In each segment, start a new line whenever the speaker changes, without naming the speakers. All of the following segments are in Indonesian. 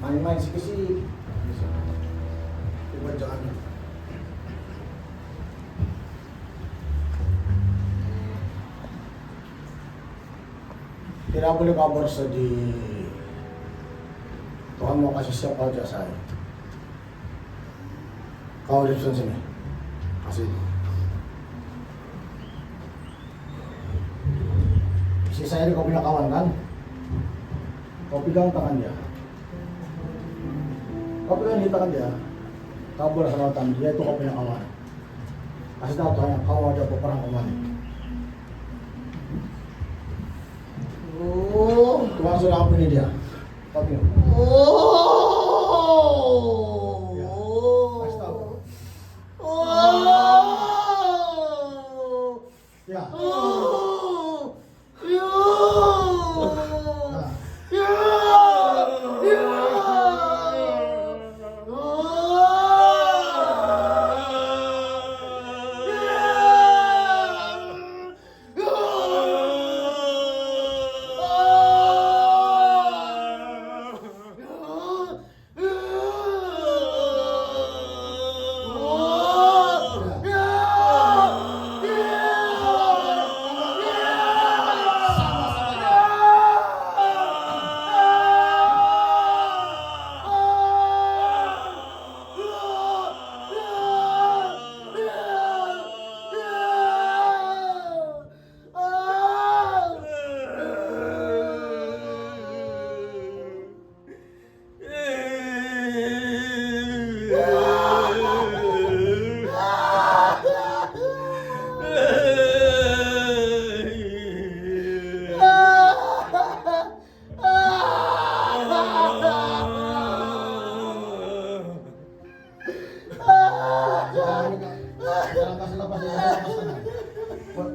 main-main sikit-sikit. Coba jangan. Tidak boleh kabur sedih. Tuhan mau kasih siapa aja saya. Kau di sini. Kasih. Si saya ini kau punya kawan kan? Kau pegang tangan dia. Kau pegang di tangan dia. Kabur sama tangan dia itu kau punya kawan. Kasih tahu Tuhan kau ada peperang kembali. Oh, Tuhan sudah ampuni dia. Tapi ya, kasih tahu. Ya.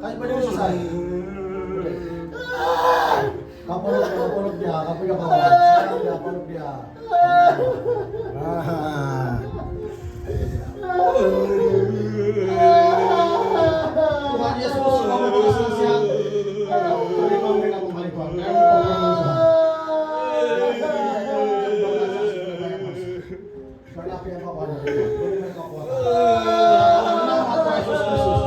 Kasih pada selesai. Kapolok dia, kapolok kawan. Sekarang dia kapolok dia. Tuhan Yesus, kamu berhasil siang. Terima mereka kembali Tuhan. Karena apa yang kau ada, beri mereka kuatan. Nama Tuhan Yesus Kristus.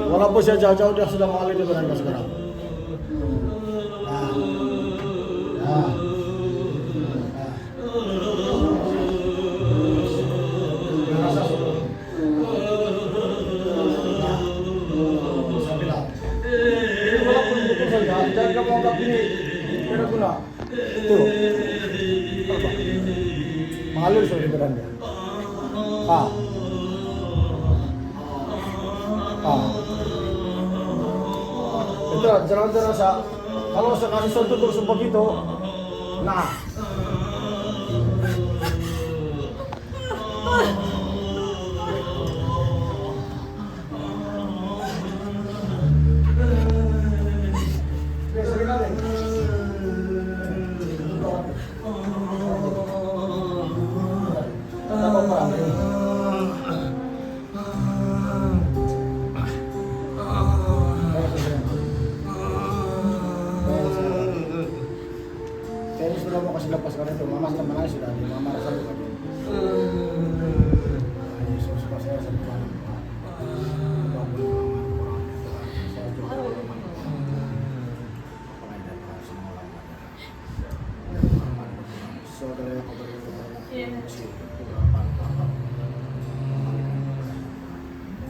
Walaupun saya jauh-jauh dia sudah mengalir di badan sekarang. Jangan kamu anggap ini tidak guna. Tuh, mengalir sudah di badan dia. Itu jangan terasa. Kalau saya kasih sentuh terus begitu, nah Sudah mau kasih lepas karena itu mama sama nangis sudah di mama rasa luka dia. Yesus saya sembuhkan. Saya juga saudara yang kau beri kepada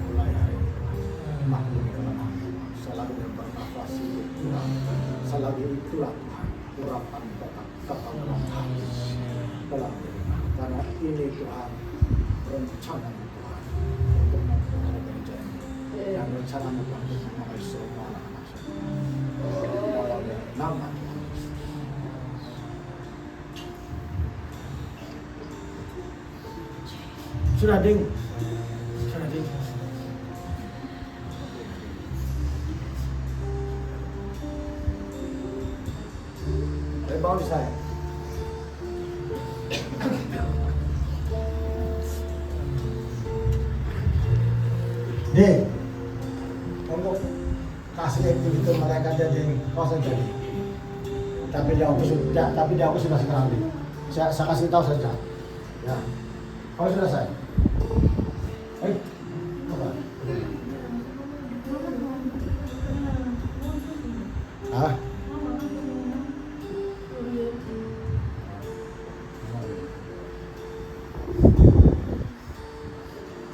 mulai hari ini maklumi kelemahan selagi bernafas hidup Tuhan, selagi itulah Tuhan urapan kata dalam hati dalam diri, karena ini Tuhan rencana Tuhan untuk memperoleh gereja ini dan rencana Tuhan untuk mengenai semua anak-anak dalam nama Tuhan. Sudah ding. Bawa saya. Nih, untuk kasih itu mereka jadi kosan jadi. Tapi dia aku sudah sekarang nih. Saya kasih tahu saja. Ya, kalau sudah saya. Apa? Ah.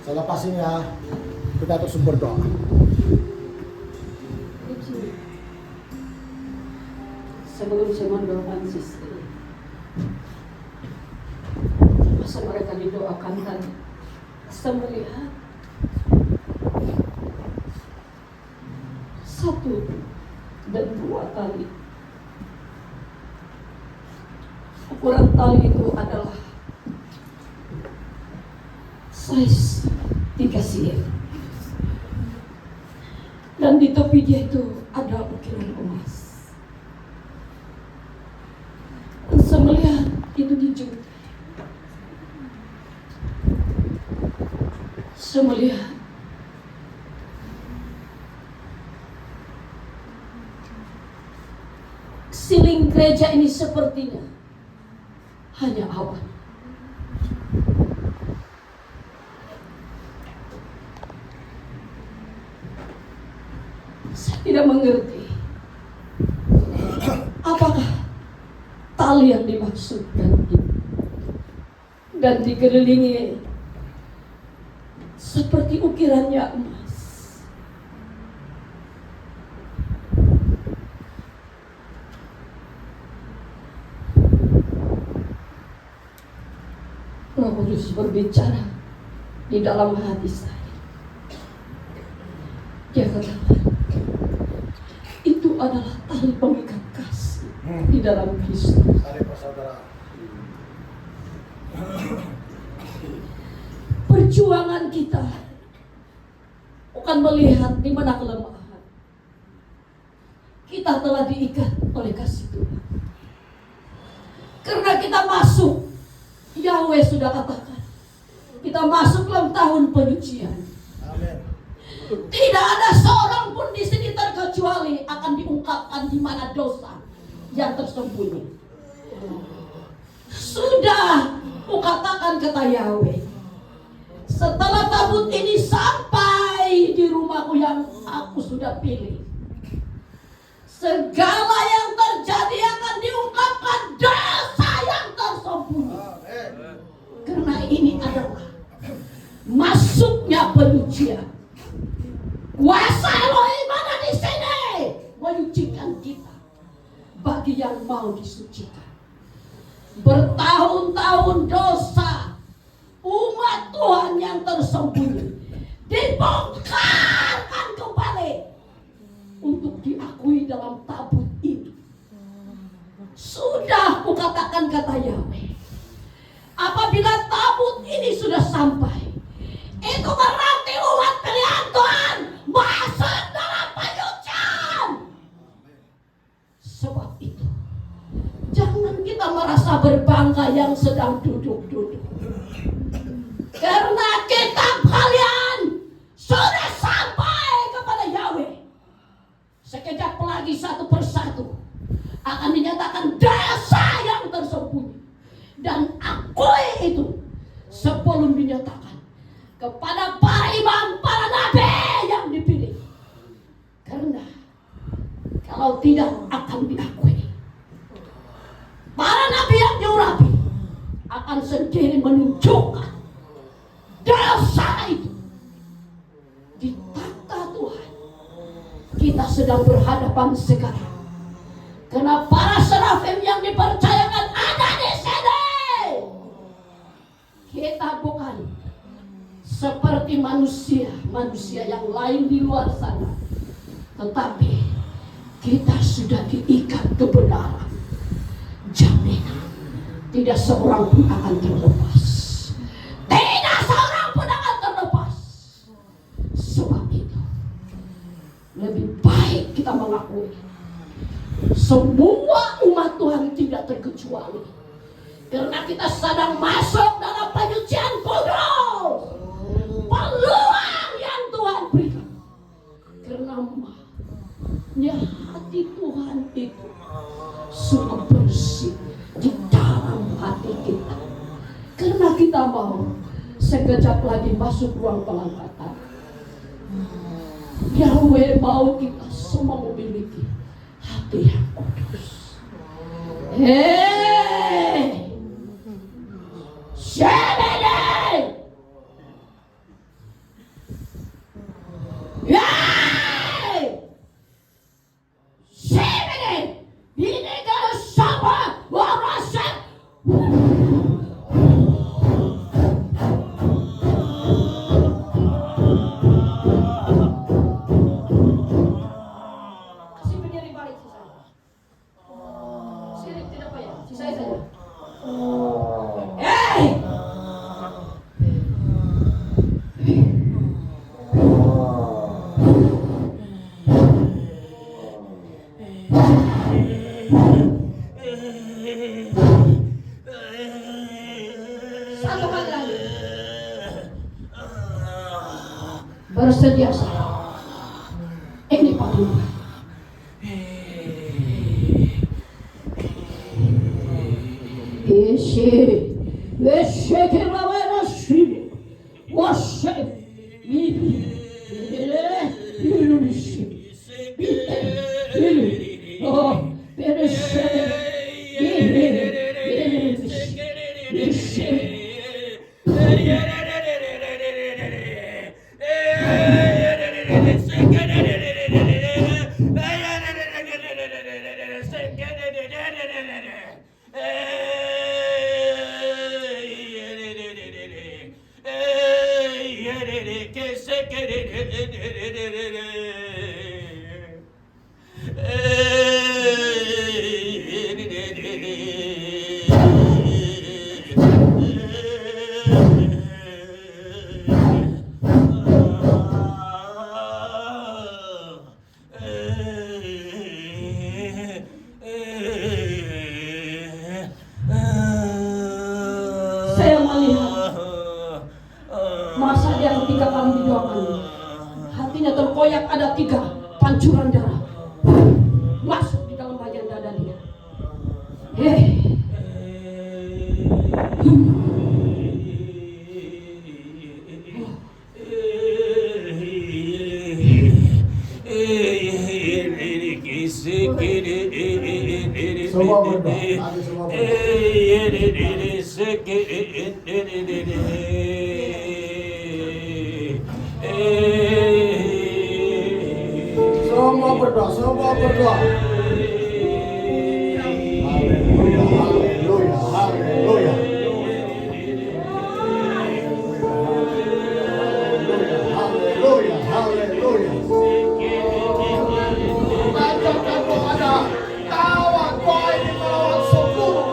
Selepas ini ya, kita terus berdoa.
Sebelum saya mendoakan sisri, masa mereka didoakan kan, saya melihat satu dan dua tali. Ukuran tali itu adalah size 3 cm. Dan di tepi dia itu ada ukiran emas. Dan saya melihat itu dijuntai. Saya melihat siling gereja ini sepertinya hanya awan. Saya tidak mengerti apakah tali yang dimaksudkan itu, dan dikelilingi seperti ukirannya emas. Roh Kudus berbicara di dalam hati saya. Dia katakan, itu adalah tali pengikat kasih di dalam Kristus.
Tali persaudaraan.
Perjuangan kita bukan melihat di mana kelemahan. Kita telah diikat oleh kasih Tuhan. Karena kita masuk, Yahweh sudah katakan, kita masuk dalam tahun penyucian.
Amin.
Tidak ada seorang pun di sini terkecuali akan diungkapkan di mana dosa yang tersembunyi. Sudah kukatakan kata Yahweh, setelah tabut ini sampai di rumahku yang aku sudah pilih, segala yang terjadi akan diungkapkan dosa yang tersembunyi. Karena ini adalah masuknya penyucian. Kuasa Elohim ada di sini menyucikan kita bagi yang mau disucikan. Bertahun-tahun dosa umat Tuhan yang tersembunyi dibongkarkan kembali untuk diakui dalam tabut ini. Sudah kukatakan kata Yahweh, apabila apabila tabut ini sudah sampai, itu berarti umat pilihan Tuhan masuk dalam penyucian. Sebab itu, jangan kita merasa berbangga yang sedang duduk-duduk. Karena kitab kalian sudah sampai kepada Yahweh. Sekejap lagi satu persatu akan dinyatakan desa yang tersembunyi. Dan akui itu sebelum dinyatakan kepada para imam, para nabi yang dipilih. Karena kalau tidak akan diakui, para nabi yang diurapi akan sendiri menunjukkan dosa itu di takhta Tuhan. Kita sedang berhadapan sekarang karena para serafim yang dipercayakan ada di sini. Kita bukan seperti manusia yang lain di luar sana, tetapi kita sudah diikat kebenaran, jaminan tidak seorang pun akan terlepas. Tidak seorang pun akan terlepas. Sebab itu lebih baik kita mengakui semua umat Tuhan tidak terkecuali, karena kita sedang masuk dalam penyucian kudus. Peluang yang Tuhan berikan, karena hati Tuhan itu sudah bersih di dalam hati kita. Karena kita mau sekejap lagi masuk ruang pengangkatan. Yahweh mau kita semua memiliki hati yang kudus. Hei, Shebede, hei, Shebede, ini kalau sama warasan. Satu kali lagi. Bersedia saya. Ini panggilan. Saya melihat masa yang 3 kali didoakan, hatinya terkoyak, ada 3 pancuran darah masuk di dalam bagian dadanya.
Semua berdoa, semua berdoa. Semua berdoa. Haleluya, haleluya, haleluya. Haleluya, haleluya. Kalau ada kawan boy di melawan sepuluh.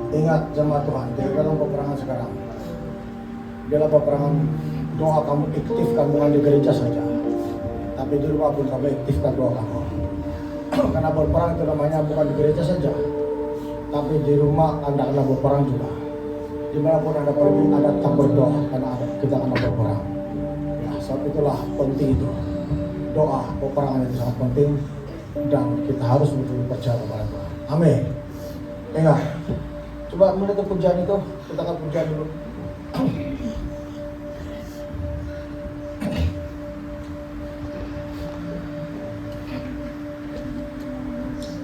Ingat jemaat Tuhan, di dalam peperangan sekarang, dalam peperangan doa kamu aktifkan bukan di gereja saja, tapi di rumah pun kamu aktifkan doa kamu. Karena berperang itu namanya bukan di gereja saja, tapi di rumah Anda akan berperang juga. Dimanapun Anda pergi, Anda tetap berdoa karena kita akan berperang. Ya, sebab itulah penting itu. Doa peperangan itu sangat penting dan kita harus betul percaya kepada Tuhan. Amin. Ingat, coba menutup pujian itu, kita akan pujian dulu.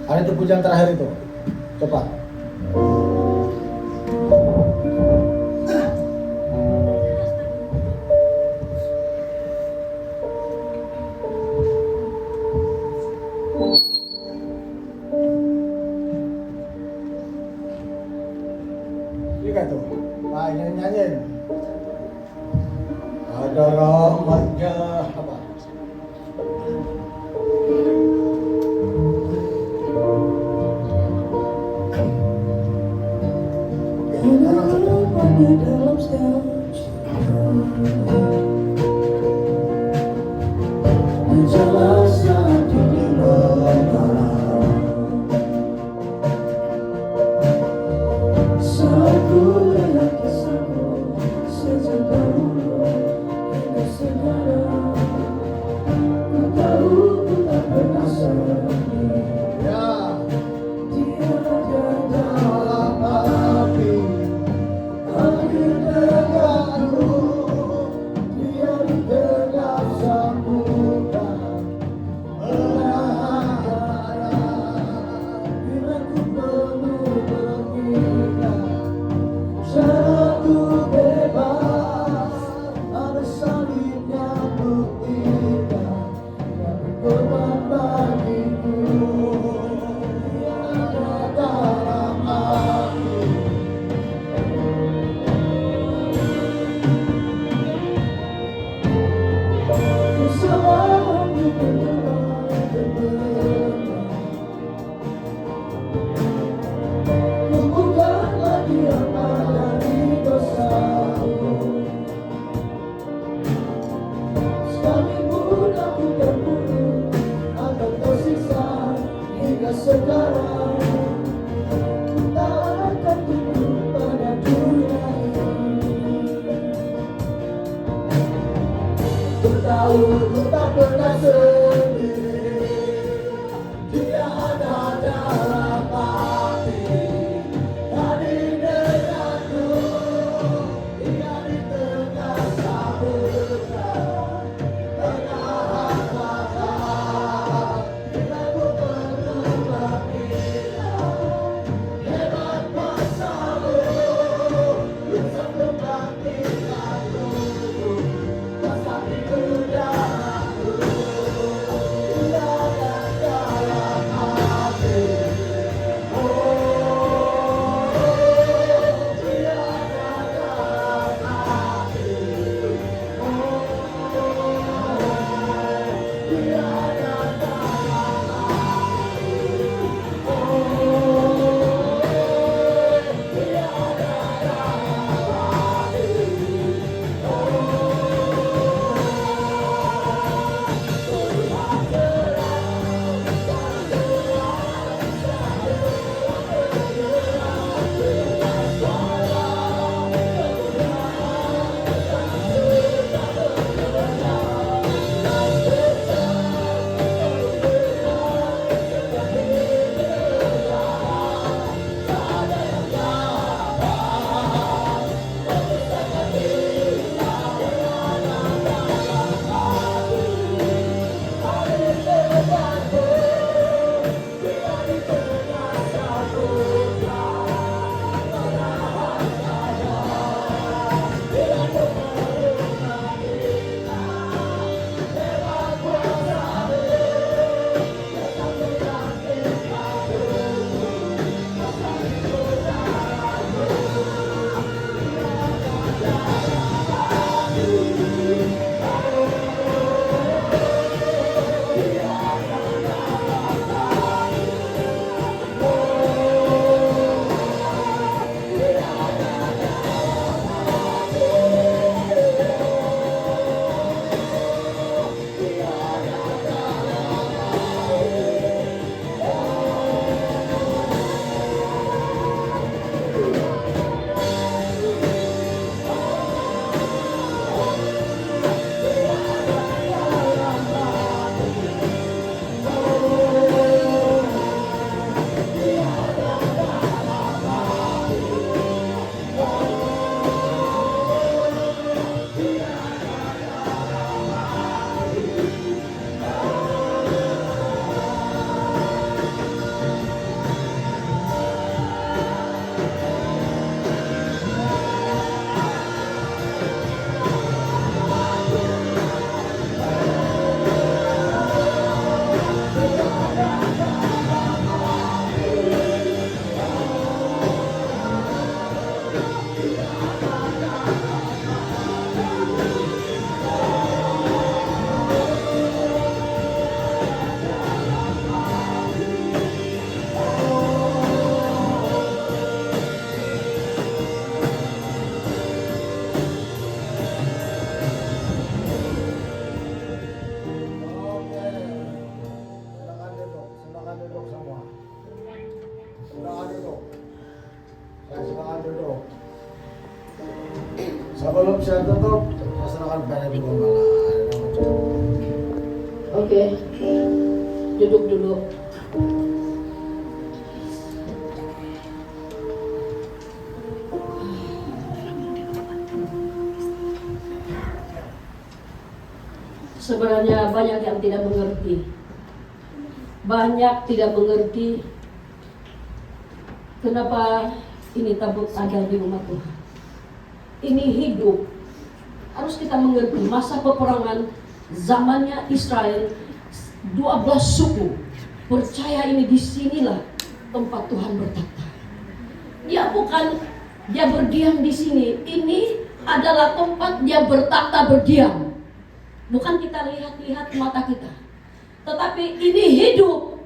Ada itu pujian terakhir itu, cepat. Ini tuh, nah nyanyiin. Ada rahmatnya apa?
Di dalam segala jalan satu di mana satu lihat kisahmu sejak dahulu hingga sekarang. Ku tahu ku tak pernah sendiri.
Ya,
Dia ada dalam api. Akhir tegakku, dia di tegak sambutan. Bila ku penuh berpindah, jatuh bebas, ada salibnya buktikan. Yang berkorban bagiku, dia ada dalam api. Kesalahan di dalam berbeda, ku bukan lagi apa dari dosaku. Sekalipun aku terbunuh atau tersiksa hingga sekarang, ku tak akan tunduk pada dunia ini. Ku tahu ku tak pernah sendiri. Dia ada dalam hati. Hadir denganku. Dia di tengah sambutan. Tengah kata bila ku penuh berpindah.
duduk. Sebelum saya tutup, saya serahkan pada Ibu Gembala.
Oke, duduk dulu. Sebenarnya banyak yang tidak mengerti. Banyak tidak mengerti kenapa ini tabut ada di rumah Tuhan. Ini hidup. Harus kita mengerti masa peperangan zamannya Israel, 12 suku percaya ini disinilah tempat Tuhan bertata. Dia berdiam di sini. Ini adalah tempat dia bertata berdiam. Bukan kita lihat-lihat mata kita, tetapi ini hidup.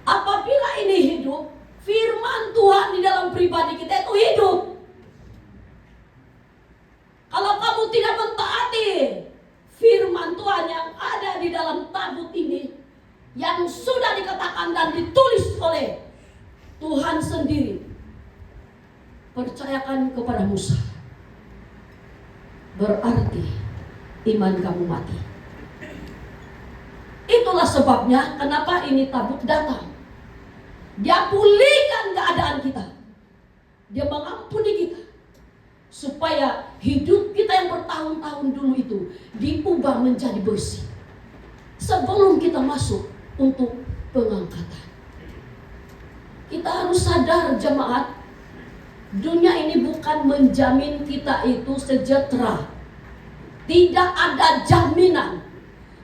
Apabila ini hidup, firman Tuhan di dalam pribadi kita itu hidup. Kalau kamu tidak mentaati firman Tuhan yang ada di dalam tabut ini, yang sudah dikatakan dan ditulis oleh Tuhan sendiri, percayakan kepada Musa, berarti iman kamu mati. Itulah sebabnya kenapa ini tabut datang. Dia pulihkan keadaan kita. Dia mengampuni kita. Supaya hidup kita yang bertahun-tahun dulu itu diubah menjadi bersih. Sebelum kita masuk untuk pengangkatan. Kita harus sadar jemaat, dunia ini bukan menjamin kita itu sejahtera. Tidak ada jaminan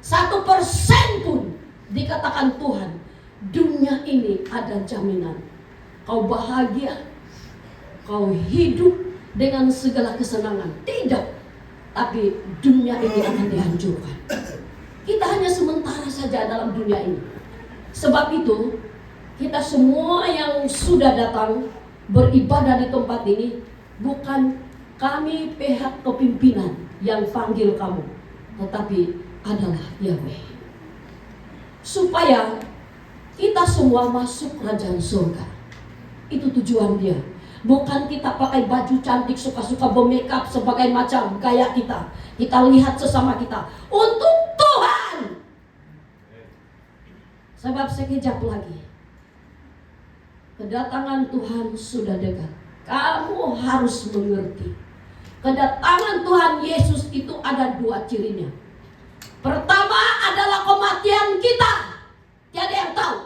1% pun dikatakan Tuhan dunia ini ada jaminan kau bahagia, kau hidup dengan segala kesenangan. Tidak. Tapi dunia ini akan dihancurkan. Kita hanya sementara saja dalam dunia ini. Sebab itu kita semua yang sudah datang beribadah di tempat ini, bukan kami pihak kepimpinan yang panggil kamu, tetapi adalah Yahweh. Supaya kita semua masuk kerajaan surga. Itu tujuan dia. Bukan kita pakai baju cantik, suka-suka bermakeup sebagai macam gaya kita. Kita lihat sesama kita. Untuk Tuhan. Sebab sekejap lagi kedatangan Tuhan sudah dekat. Kamu harus mengerti. Kedatangan Tuhan Yesus itu ada 2 cirinya. Pertama adalah kematian kita. Tiada yang tahu.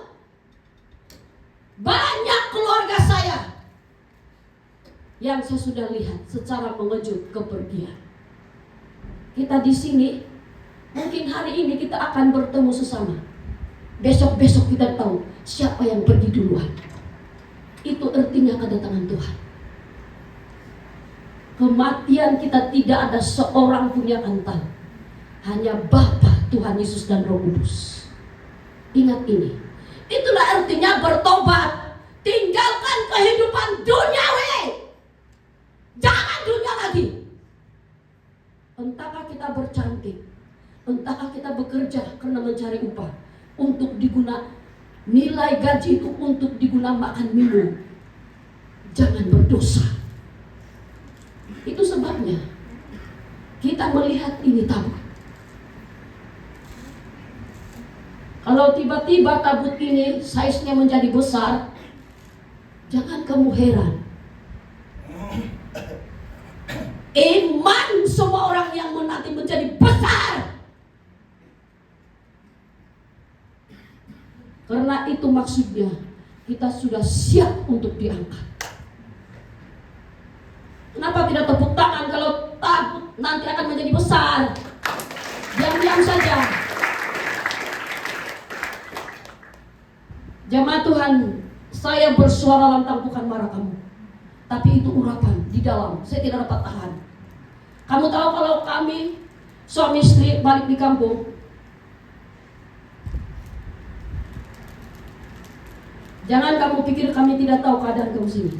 Banyak keluarga saya yang saya sudah lihat secara mengejut kepergian. Kita di sini, mungkin hari ini kita akan bertemu sesama. Besok-besok kita tahu siapa yang pergi duluan. Itu artinya kedatangan Tuhan. Kematian kita tidak ada seorang pun yang akan tahu. Hanya Bapa, Tuhan Yesus dan Roh Kudus. Ingat ini. Itulah artinya bertobat. Tinggalkan kehidupan duniawi. Jangan dunia lagi. Entahkah kita bercantik, entahkah kita bekerja karena mencari upah untuk diguna, nilai gaji itu untuk diguna makan minum. Jangan berdosa. Itu sebabnya kita melihat ini tabut. Kalau tiba-tiba tabut ini size-nya menjadi besar, jangan kamu heran. Iman semua orang yang nanti menjadi besar. Karena itu maksudnya kita sudah siap untuk diangkat. Kenapa tidak tepuk tangan kalau tabut nanti akan menjadi besar? Diam-diam saja. Jemaat Tuhan, saya bersuara lantang bukan marah kamu, tapi itu urapan di dalam. Saya tidak dapat tahan. Kamu tahu kalau kami suami istri balik di kampung, jangan kamu pikir kami tidak tahu keadaan kamu sini.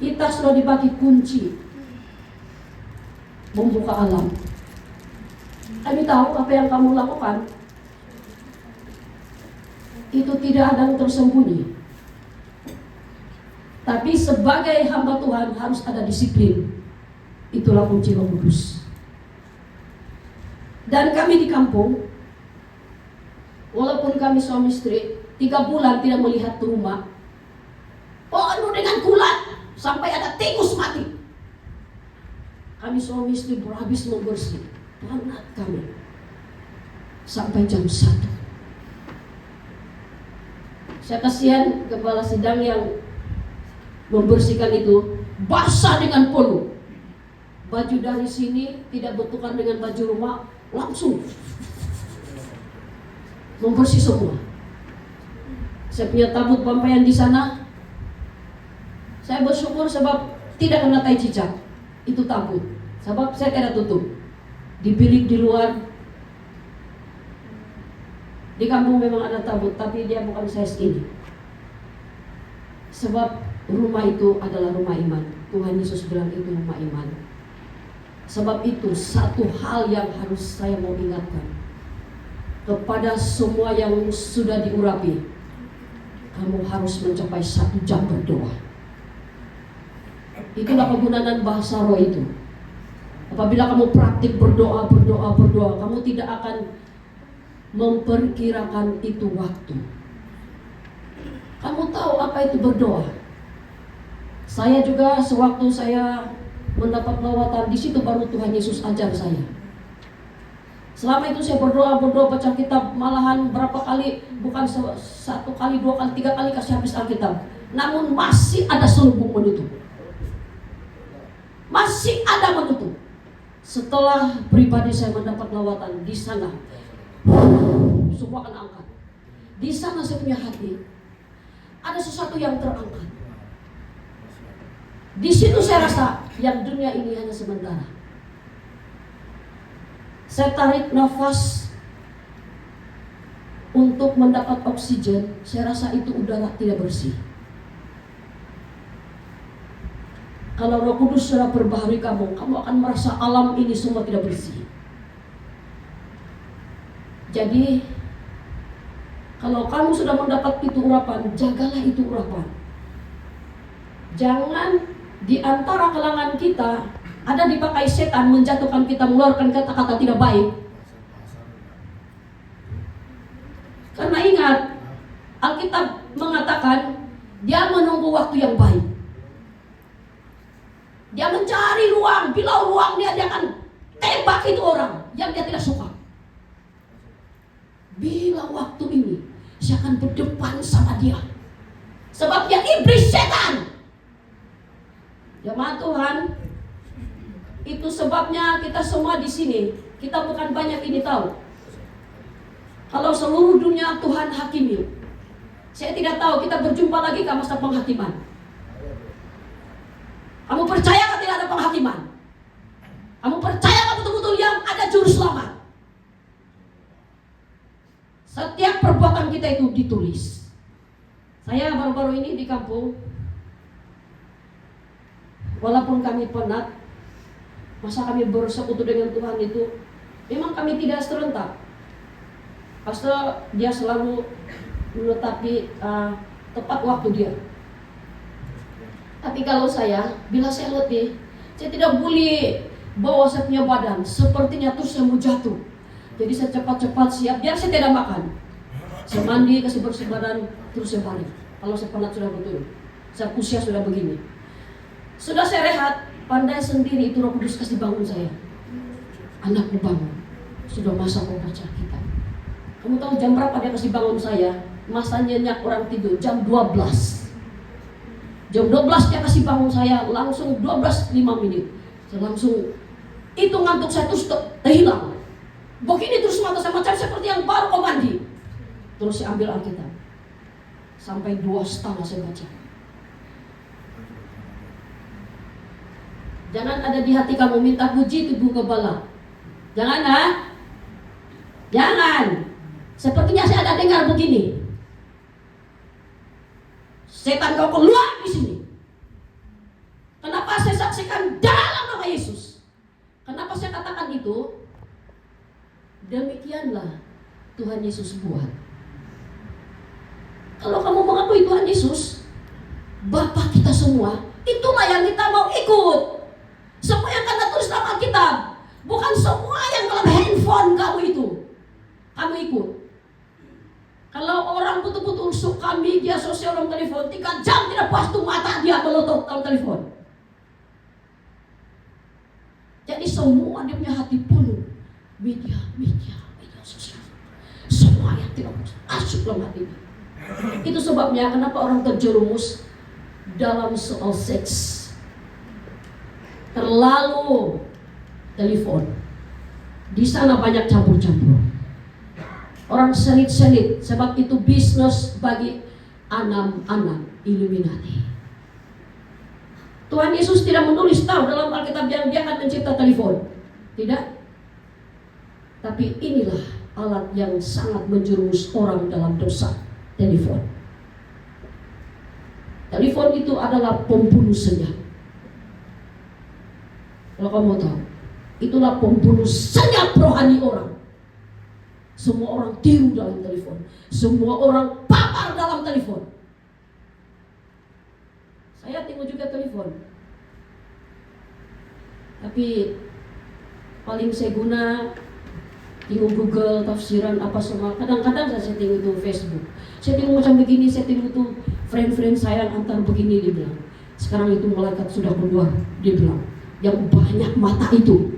Kita sudah dibagi kunci membuka alam. Kami tahu apa yang kamu lakukan. Itu tidak ada yang tersembunyi. Tapi sebagai hamba Tuhan harus ada disiplin. Itulah kunci Roh Kudus. Dan kami di kampung, walaupun kami suami istri, 3 bulan tidak melihat rumah, penuh dengan kulat, sampai ada tikus mati. Kami suami istri berhabis membersih, penat kami, sampai jam 1. Saya kasihan kepala sidang yang membersihkan itu, basah dengan peluh. Baju dari sini tidak bertukar dengan baju rumah, langsung membersih semua. Saya punya tabut pampaian di sana. Saya bersyukur sebab tidak kena tai cicak. Itu tabut. Sebab saya tidak tutup. Di bilik di luar. Di kampung memang ada tabut, tapi dia bukan size ini. Sebab rumah itu adalah rumah iman. Tuhan Yesus bilang itu rumah iman. Sebab itu satu hal yang harus saya mau ingatkan kepada semua yang sudah diurapi, kamu harus mencapai 1 jam berdoa. Itulah kegunaan bahasa roh itu. Apabila kamu praktik berdoa, kamu tidak akan memperkirakan itu waktu. Kamu tahu apa itu berdoa? Saya juga sewaktu saya mendapat lawatan, di situ baru Tuhan Yesus ajar saya. Selama itu saya berdoa, baca kitab, malahan berapa kali, bukan 1 kali, 2 kali, 3 kali kasih habis Alkitab. Namun masih ada selubung menutup. Masih ada menutup. Setelah pribadi saya mendapat lawatan di sana, semua akan angkat. Di sana saya punya hati, ada sesuatu yang terangkat. Di situ saya rasa yang dunia ini hanya sementara. Saya tarik nafas untuk mendapat oksigen. Saya rasa itu udara tidak bersih. Kalau Roh Kudus sudah berbaharui kamu akan merasa alam ini semua tidak bersih. Jadi kalau kamu sudah mendapat itu urapan, jagalah itu urapan. Jangan di antara kalangan kita ada dipakai setan menjatuhkan kita, mengeluarkan kata-kata tidak baik. Karena ingat, Alkitab mengatakan dia menunggu waktu yang baik. Dia mencari ruang, bila ruang dia akan tembak itu orang yang dia tidak suka. Bila waktu ini saya akan berdepan sama dia, sebab dia iblis, setan. Jemaat Tuhan, itu sebabnya kita semua di sini, kita bukan banyak ini tahu. Kalau seluruh dunia Tuhan hakimi, saya tidak tahu kita berjumpa lagi ke masa penghakiman. Kamu percaya kan tidak ada penghakiman? Kamu percaya kan betul-betul yang ada juru selamat? Setiap perbuatan kita itu ditulis. Saya baru-baru ini di kampung, walaupun kami penat, masa kami bersekutu dengan Tuhan itu, memang kami tidak serentak. Pastor dia selalu menetapi tepat waktu dia. Tapi kalau saya, bila saya letih, saya tidak boleh bawa saya punya badan, sepertinya terus saya mau jatuh. Jadi saya cepat-cepat siap, biar saya tidak makan. Saya mandi, kasih bersih badan, terus saya balik. Kalau saya penat sudah betul, saya usia sudah begini. Sudah saya rehat, pandai sendiri itu Roh Kudus kasih bangun saya. Anakku bangun, sudah masa kau baca kitab. Kamu tahu jam berapa dia kasih bangun saya? Masa nyenyak orang tidur, jam 12. Jam 12 dia kasih bangun saya, langsung 12:05. Saya langsung, itu ngantuk saya terus terhilang. Begini terus mata saya macam seperti yang baru kau mandi. Terus saya ambil Alkitab. Sampai 2,5 saya baca. Jangan ada di hati kamu minta puji tubuh kepala. Jangan Jangan. Sepertinya saya ada dengar begini. Setan kau keluar di sini. Kenapa saya saksikan dalam nama Yesus? Kenapa saya katakan itu? Demikianlah Tuhan Yesus buat. Kalau kamu mengakui Tuhan Yesus, Bapa kita semua, itulah yang kita mau ikut. Semua yang kata tulis dalam Alkitab, bukan semua yang dalam handphone kamu itu kamu ikut. Kalau orang betul-betul suka media sosial dalam telepon, 3 jam tidak puas tuh mata dia melotot dalam telepon. Jadi semua dia punya hati penuh media sosial. Semua yang tidak masuk dalam hati dia. Itu sebabnya kenapa orang terjerumus dalam soal seks. Terlalu telepon. Di sana banyak campur-campur. Orang selit-selit, sebab itu bisnis bagi anak-anak Illuminati. Tuhan Yesus tidak menulis tahu dalam Alkitab yang dia akan mencipta telepon. Tidak. Tapi inilah alat yang sangat menjerumus orang dalam dosa, telepon. Telepon itu adalah pembunuh senyap. Kalau kamu tahu, itulah pembunuh senyap rohani orang. Semua orang tiru dalam telepon. Semua orang papar dalam telepon. Saya tengok juga telepon. Tapi paling saya guna tengok Google, tafsiran apa semua. Kadang-kadang saya tengok itu Facebook. Saya tengok macam begini, saya tengok itu friend saya antar begini, dia bilang. Sekarang itu malaikat sudah keluar, dia bilang. Yang banyak mata itu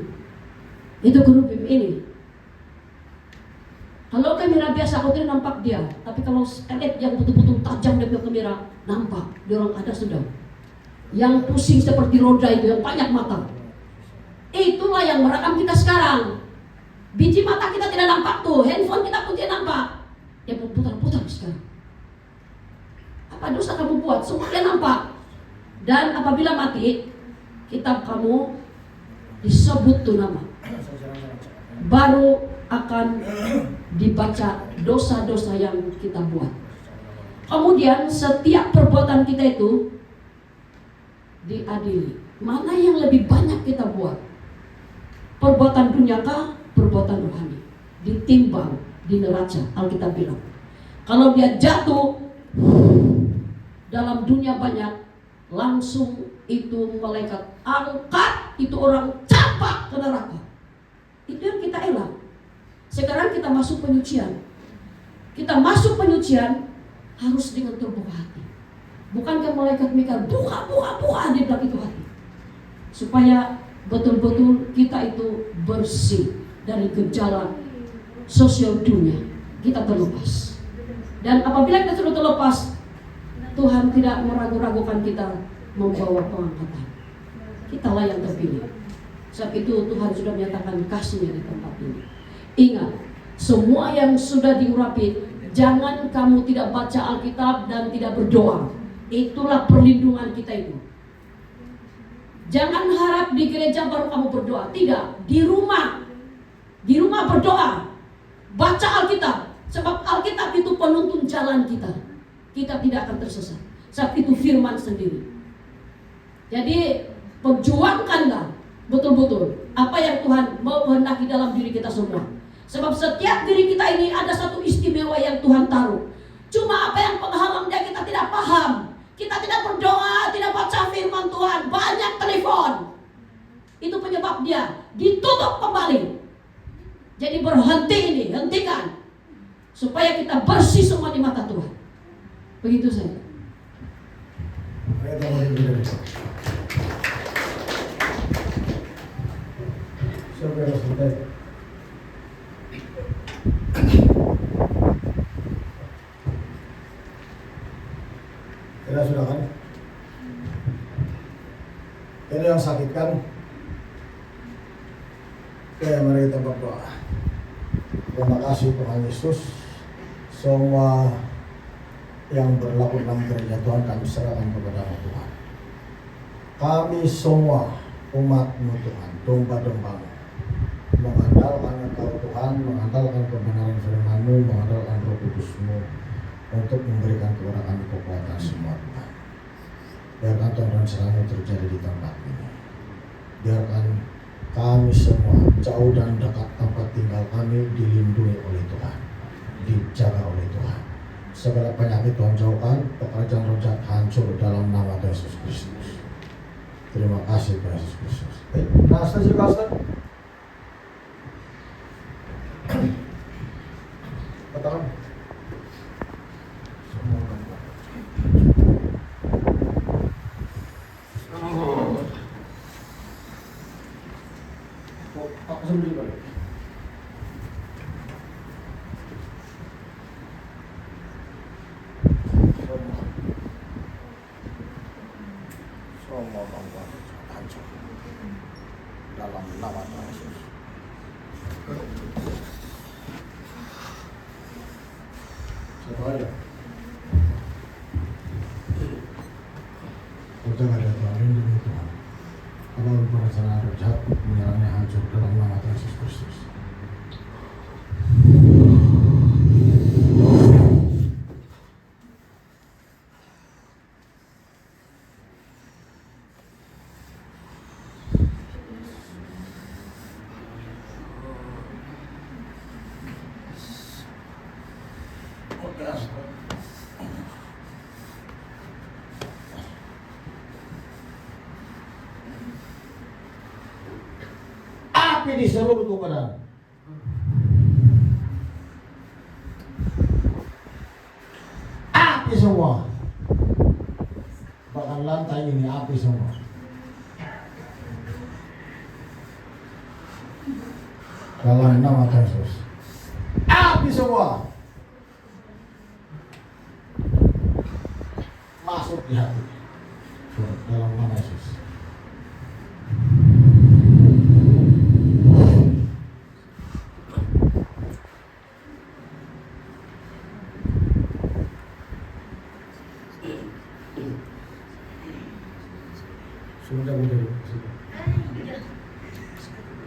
grup ini. Kalau kamera biasa kau tidak nampak dia, tapi kalau LED yang betul-betul tajam dari kamera nampak, dia orang ada sudah. Yang pusing seperti roda itu, yang banyak mata. Itulah yang merekam kita sekarang. Biji mata kita tidak nampak tuh, handphone kita pun tidak nampak. Dia putar-putar sekarang. Apa dosa kamu buat? Semua dia nampak. Dan apabila mati, kitab kamu disebut tuh nama. Baru akan dibaca dosa-dosa yang kita buat. Kemudian setiap perbuatan kita itu diadili. Mana yang lebih banyak kita buat? Perbuatan dunia kah? Perbuatan rohani. Ditimbang di neraca, Alkitab bilang. Kalau dia jatuh dalam dunia banyak, langsung itu malaikat angkat itu orang campak ke neraka. Itu yang kita elak. Sekarang kita masuk penyucian. Kita masuk penyucian harus dengan terbuka hati. Bukankah malaikat Mikael buka di belakang itu hati, supaya betul-betul kita itu bersih dari gejala sosial dunia. Kita terlepas. Dan apabila kita sudah terlepas, Tuhan tidak meragu-ragukan kita membawa pengangkatan. Kitalah yang terpilih. Sebab itu Tuhan sudah menyatakan kasih-Nya di tempat ini. Ingat, semua yang sudah diurapi, jangan kamu tidak baca Alkitab dan tidak berdoa. Itulah perlindungan kita itu. Jangan harap di gereja baru kamu berdoa. Tidak, di rumah berdoa. Baca Alkitab, sebab Alkitab itu penuntun jalan kita. Kita tidak akan tersesat. Sebab itu firman sendiri. Jadi perjuangkanlah betul-betul apa yang Tuhan mau kehendaki dalam diri kita semua. Sebab setiap diri kita ini ada satu istimewa yang Tuhan taruh. Cuma apa yang penghalang dia kita tidak paham. Kita tidak berdoa, tidak baca firman Tuhan, banyak telepon. Itu penyebab dia ditutup kembali. Jadi berhenti ini, hentikan. Supaya kita bersih semua di mata Tuhan. Begitu saja.
Saudara saudara, kita sudah kan? Ini yang sakit kan? Oke, mari kita berdoa. Terima kasih Tuhan Yesus. Semua yang berlaku dalam gereja Tuhan kami serahkan kepada Tuhan. Kami semua umat-Mu Tuhan, domba-domba-Mu, mengandalkan Engkau Tuhan, mengandalkan kebenaran firman-Mu, mengandalkan Roh Kudus-Mu untuk memberikan kepada kami kekuatan semua Tuhan. Biarkan Tuhan selalu terjadi di tempat ini. Biarkan kami semua jauh dan dekat tempat tinggal kami dilindungi oleh Tuhan, dijaga oleh Tuhan. segala penyakit Tuhan jauhkan, pekerjaan roh jahat hancur dalam nama Tuhan Yesus Kristus. Terima kasih Tuhan Yesus Kristus. Pastor juga Pastor. Katakan. Aku sendiri balik. Semua bangsa hancur dalam nama Tuhan Yesus. Siapa aja? Jangan ada Tuhan, lindungi Tuhan. Apapun perencanaan roh jahat menyerangnya hancur dalam nama Tuhan Yesus Kristus. Api di seluruh tubuh badan. Api semua. Bahkan lantai ini api semua. Dalam nama Tuhan Yesus. Api semua. Masuk di hati. Dalam nama Yesus. Sudah boleh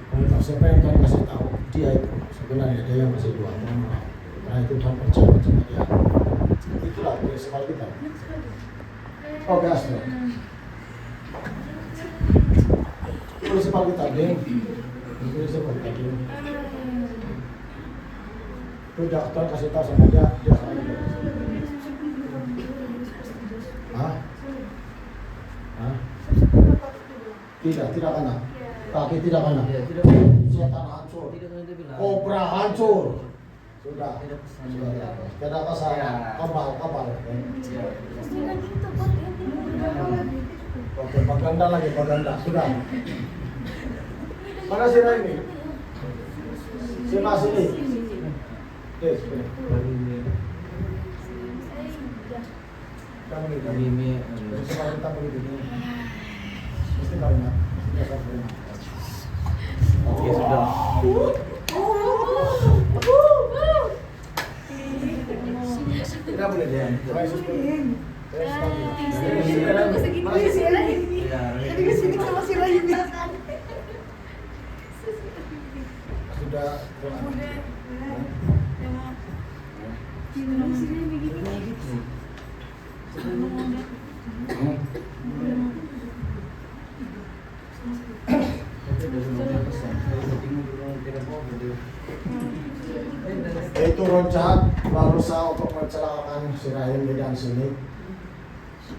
kalau tak siapa yang Tuhan kasih tahu dia itu sebenarnya dia yang masih dua karena itu Tuhan percaya sama dia. Itulah prinsipal kita. Oke Asma, prinsipal kita ding, prinsipal kita ding. Itu Tuhan kasih tahu sama dia selalu. Hah? Tidak kena. Kaki tidak kena. Setan hancur. Kobra hancur. Sudah. Tidak kesana. Kapal. Oke, paganda lagi. Sudah. Mana sini ini? Sini. Yes, kami. Semua kita begitu. Mesti banyak. Oke, sudah. Tidak boleh dia. Sudah. Itu roh jahat berusaha untuk mencelakakan si Rahim di dalam sini.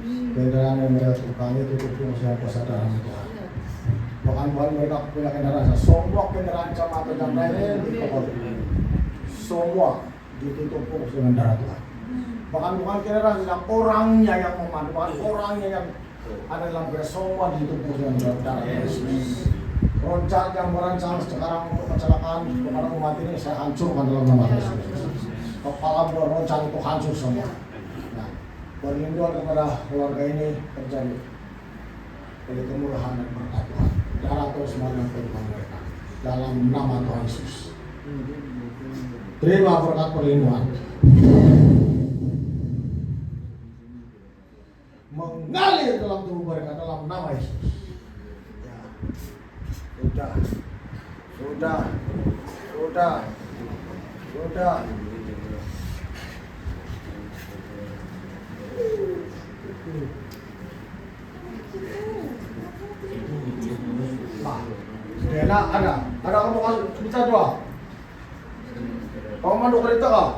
Kendaraan yang mereka tukangi itu fungsi kuasa dalam Tuhan. Bahkan bukan mereka punya kendaraan, semua kendaraan jamaah dan lain semua ditutup fungsi dengan darah Tuhan. Bahkan bukan kendaraan yang orangnya yang memandu, bahkan orangnya yang ada dalam semua ditutup fungsi dengan darah Yesus. Roh jahat yang merancang sekarang untuk kecelakaan kepada umat ini saya hancurkan dalam nama Yesus. Kepala roh jahat itu hancur semua. Nah, perlindungan kepada keluarga ini terjadi dari kemurahan dan berkat Tuhan. Darah terus mengalir kehidupan mereka dalam nama Tuhan Yesus. Terima berkat perlindungan. Mengalir dalam tubuh mereka dalam nama Yesus. Sudah. Enak ada kamu kan bisa dua. Kamu mandu kereta kah?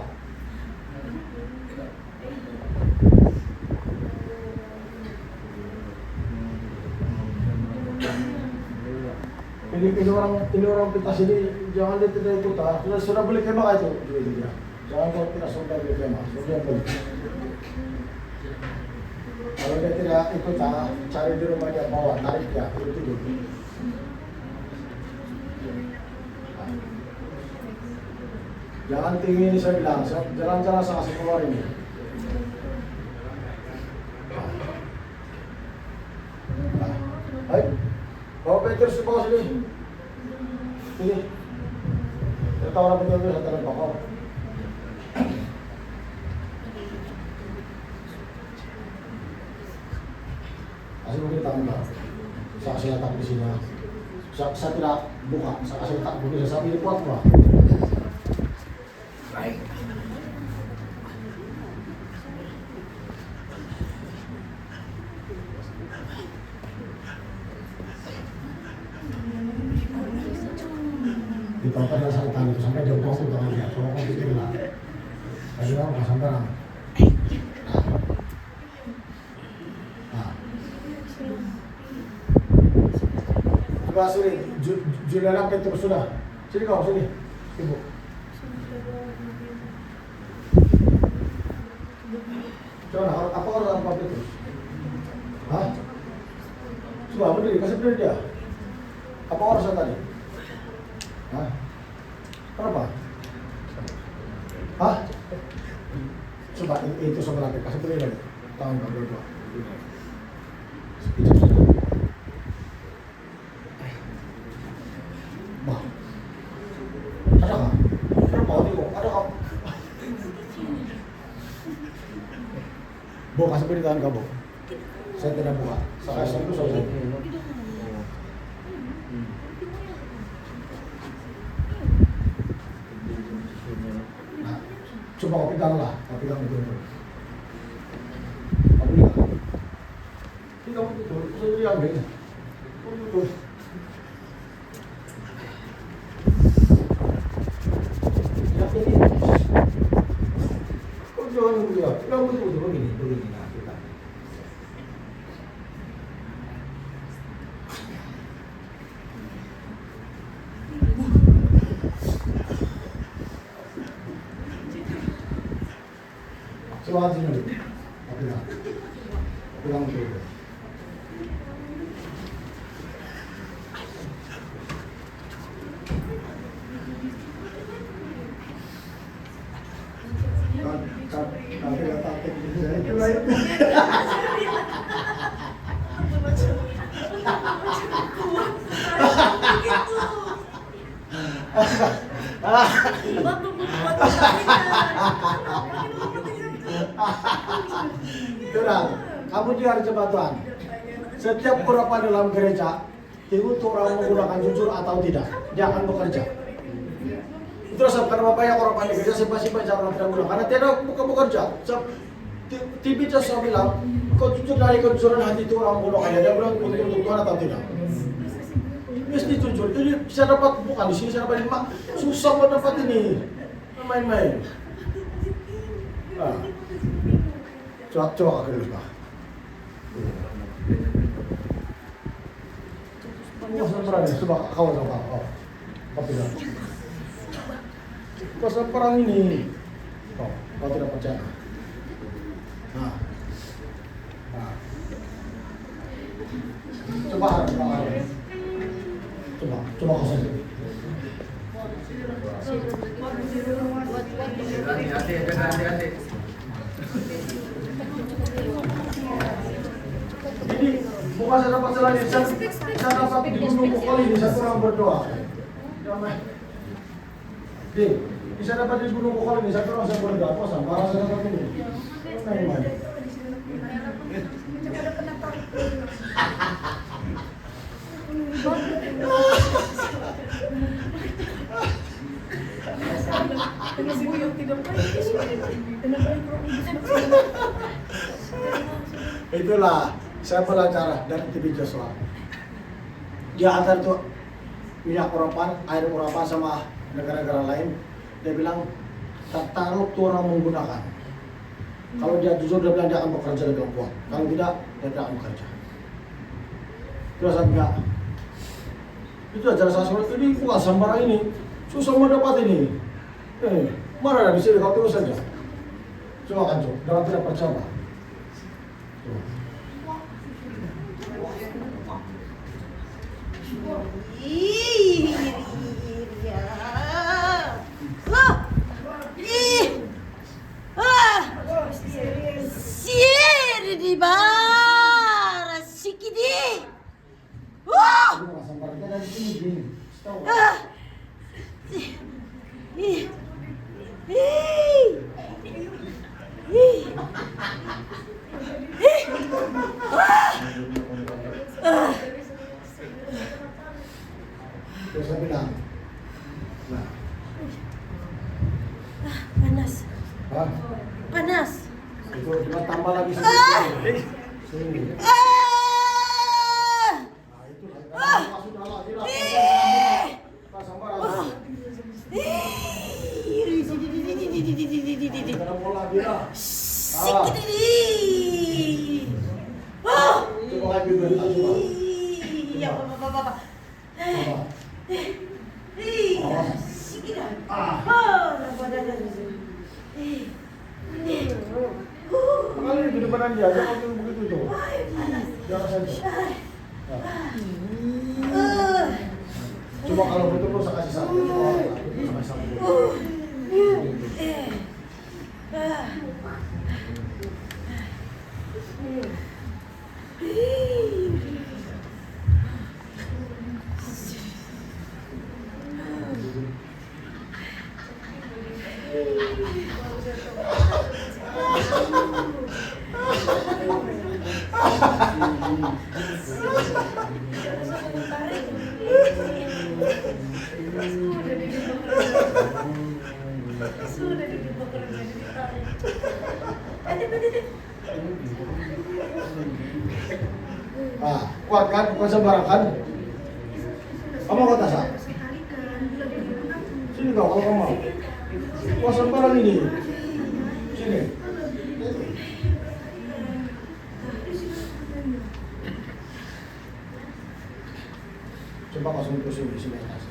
ini orang pintas ini jangan dia tidak ikut sudah beli kemah itu dia. Jangan kalau tidak sudah beli kemah, sudah beli. Kalau dia tidak ikut cari di rumah dia bawa tarik dia itu dulu. Jangan tinggi ini saya bilang, jalan-jalan sama si keluar ini. Hai, bawa Peter ke bawah sini. Sini. Kita tahu orang betul itu antara bakal. Kasih mungkin tangan. Saya letak di sini. Saya tidak buka. Saya kasih letak begini. Saya pilih kuat lah. Baik. Ditopang dan saltan itu sampai jauh itu tangan dia. Soalnya kau pikir lah. Tadi orang nggak sampai orang. Coba sini, Juliana Petrus sudah. Sini kau sini, ibu. Coba apa orang apa Petrus? Hah? Coba berdiri, kasih berdiri dia. Apa orang tadi? Hah? Kenapa? Hah? Coba itu sebelah lagi, kasih berdiri lagi. Tangan kau berdua. Itu saja. Bah. Ada nggak? Kenapa tengok? Ada nggak? Bo, kasih berdiri tangan kau, Bo. Saya tidak buka. Saya kasih itu saja. Coba kau pegang lah, kau pegang betul-betul. Kau pegang. Pegang betul, saya pegang begini. Betul. Ya ini. Kau jangan pegang, pegang betul-betul begini, begini. Nah, pegang. Coba sini dulu. Pegang. Pegang betul. Tapi kata itu lain. Itulah, kamu dengar coba Tuhan. Setiap urapan dalam gereja, itu orang menggunakan jujur atau tidak, dia akan bekerja. Terus karena banyak urapan di gereja, siapa-siapa cara tidak menggunakan, karena tidak bukan bekerja. TV saya bilang, kau jujur dari kejujuran hati itu orang menggunakannya, dia bilang untuk Tuhan atau tidak. Mesti jujur, jadi saya dapat bukan di sini saya dapat lima, susah buat dapat ini, main-main. Nah. Coba dulu Pak. Kuasa perang ini, coba kau coba. Oh, kau pegang. Kuasa perang ini, kau tidak percaya. Nah, coba kau sendiri. Hati-hati. Jadi bukan saya dapat jalan ini, saya dapat di gunung Bukol ini, saya kurang berdoa. Damai. Bisa dapat di gunung Bukol ini, saya kurang berdoa. Apa sama? Marah saya dapat ini. Main-main. Itulah saya belajar dari TV Joshua. Dia antar itu minyak urapan, air urapan sama negara-negara lain. Dia bilang tak taruh tuh orang menggunakan. Kalau dia jujur dia bilang dia akan bekerja dengan kuat. Kalau tidak dia tidak akan bekerja. Terus saya bilang Itu acara sasaran ini bukan sembarang ini. Susah mau dapat ini. Mana di sini kau tunggu saja. Coba kan coba, jangan tidak percaya.
Di bara sikidi. Wah!
Bukan sembarang kita dari sini gini. Tahu? Terus saya bilang, nah,
Panas.
Hah?
Panas.
Itu cuma tambah lagi sedikit. Sini. Nah, itu lah. Masuk dalam, tidak. Pas sembarang. Jangan bola dia.
Sikidi.
Coba lagi bentar coba.
Ya, Bapak. Sikidi.
Kali di depan dia, jangan begitu tuh. Jangan saja. Coba kalau betul saya kasih satu. Coba saya kasih satu. Ah, kuat kan? Bukan sembarang kan? Kamu kota sah? Sini kau kalau kamu mau. Kuat sembarang ini. Sini. Coba langsung ke sini atas.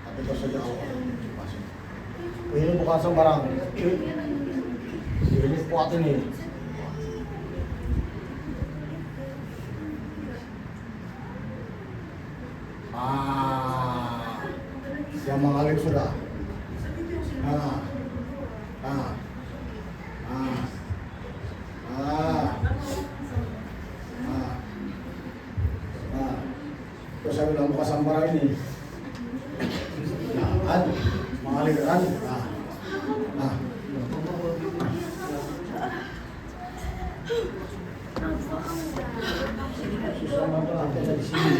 Tapi terus saja awal. Coba sini. Ini bukan sembarang. Ini kuat ini. Yang mengalir sudah. Terus saya bilang buka sambaran ini. Nah, kan, mengalir kan. Nah. Susah banget dari sini.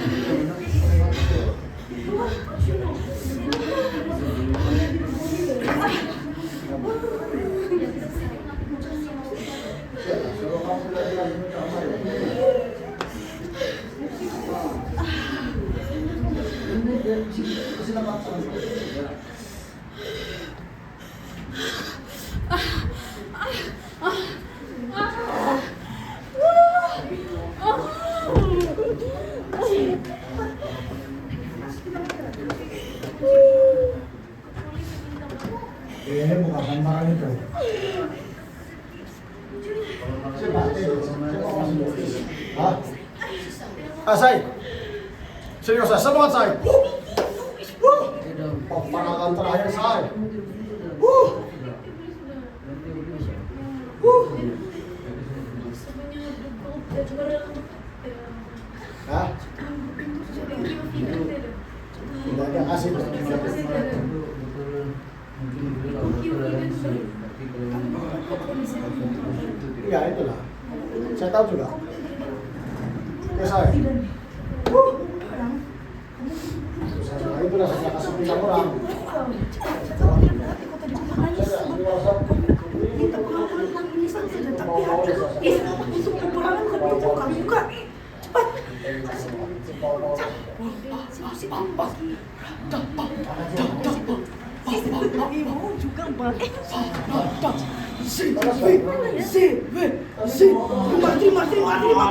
Ini bukan sambaran itu. Say. Serius saya, semangat say. Pemanakan terakhir say. Hah? Tidak ada kasih. Iya itulah. Saya tahu juga. Ya saya. Itulah saya kasih bintang orang. Terima.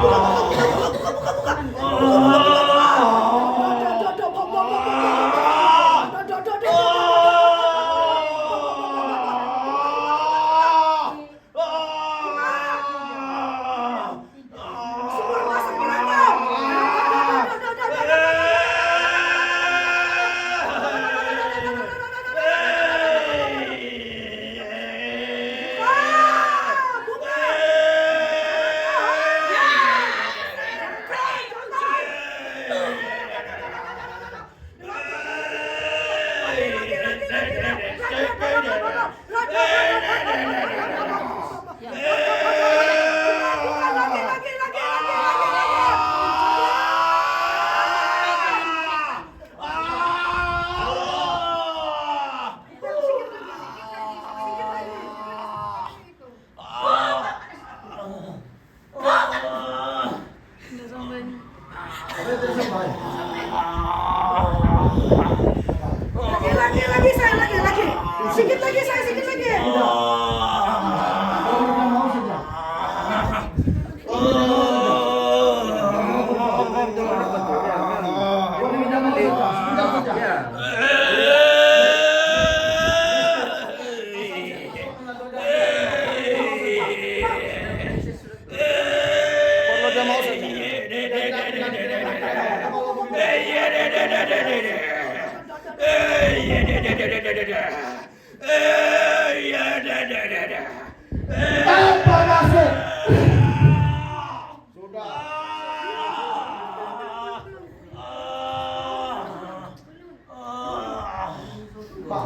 Pak.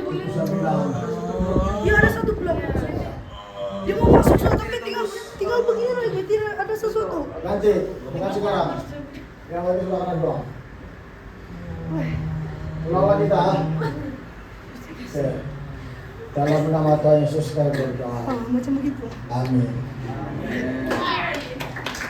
Bisa bilang.
Ya ada satu blok. Dia mau masuk tapi tinggal begini lagi, tidak ada sesuatu.
Nanti, dengan sekarang. Yang lagi sebelah kanan doang. Ulang kita. Oke. Dalam nama Tuhan Yesus kami berdoa.
Macam begitu.
Amin.